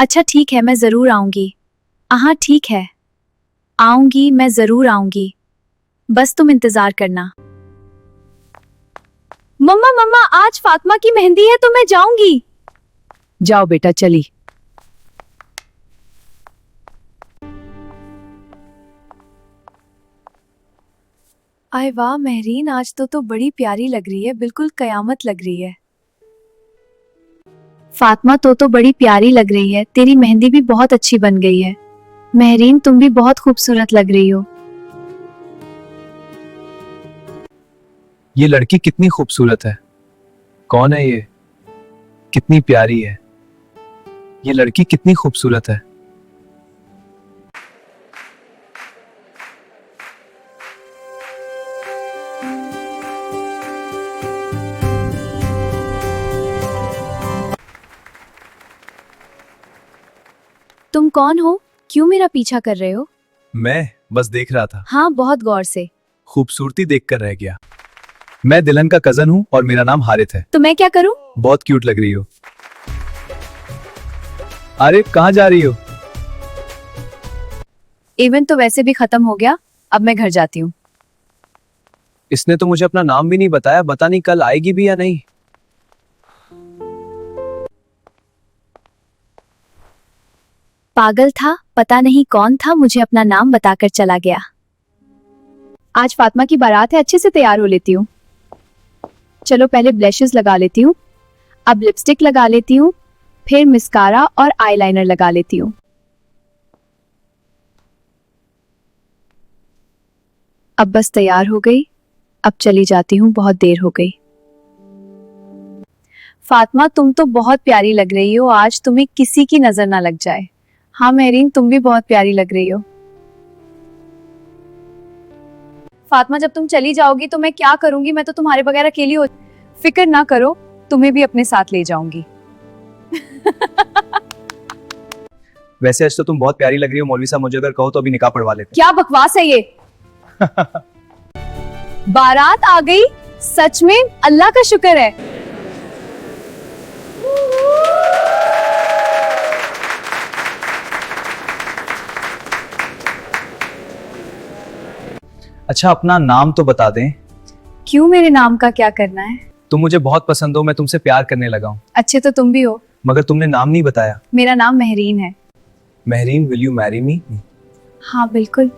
अच्छा ठीक है, मैं जरूर आऊंगी। हाँ ठीक है, आऊंगी, मैं जरूर आऊंगी। बस तुम इंतजार करना। मम्मा मम्मा, आज फातिमा की मेहंदी है तो मैं जाऊंगी। जाओ बेटा, चली। आए वाह महरीन, आज तो बड़ी प्यारी लग रही है, बिल्कुल कयामत लग रही है। फातिमा तो बड़ी प्यारी लग रही है, तेरी मेहंदी भी बहुत अच्छी बन गई है। महरीन तुम भी बहुत खूबसूरत लग रही हो। ये लड़की कितनी खूबसूरत है। कौन है ये? कितनी प्यारी है। ये लड़की कितनी खूबसूरत है। तुम कौन हो? क्यों मेरा पीछा कर रहे हो? मैं बस देख रहा था। हाँ, बहुत गौर से। खूबसूरती देखकर रह गया। मैं दिलन का कजन हूँ और मेरा नाम हारिथ है। तो मैं क्या करूं? बहुत क्यूट लग रही हो। अरे कहाँ जा रही हो? इवेंट तो वैसे भी खत्म हो गया, अब मैं घर जाती हूँ। इसने तो मुझे अपना नाम भी नहीं बताया, पता नहीं कल आएगी भी या नहीं। पागल था, पता नहीं कौन था, मुझे अपना नाम बताकर चला गया। आज फातिमा की बारात है, अच्छे से तैयार हो लेती हूँ। चलो पहले ब्लशेस लगा लेती हूँ, अब लिपस्टिक लगा लेती हूँ, फिर मस्कारा और आईलाइनर लगा लेती हूँ। अब बस तैयार हो गई, अब चली जाती हूँ, बहुत देर हो गई। फातिमा तुम तो बहुत प्यारी लग रही हो, आज तुम्हें किसी की नजर ना लग जाए। हाँ महरीन, तुम भी बहुत प्यारी लग रही हो। फातिमा जब तुम चली जाओगी तो मैं क्या करूंगी? मैं तो तुम्हारे बगैर अकेली हो। फिक्र ना करो, तुम्हें भी अपने साथ ले जाऊंगी। वैसे आज तो तुम बहुत प्यारी लग रही हो। मौलवी साहब मुझे अगर कहो तो अभी निकाह पढ़वा लेते। क्या बकवास है ये? बारात आ गई, सच में अल्लाह का शुक्र है। अच्छा अपना नाम तो बता दें। क्यों, मेरे नाम का क्या करना है? तुम मुझे बहुत पसंद हो, मैं तुमसे प्यार करने लगा हूँ। अच्छे तो तुम भी हो। मगर तुमने नाम नहीं बताया। मेरा नाम महरीन है। Mehreen, will you marry me? हाँ बिल्कुल।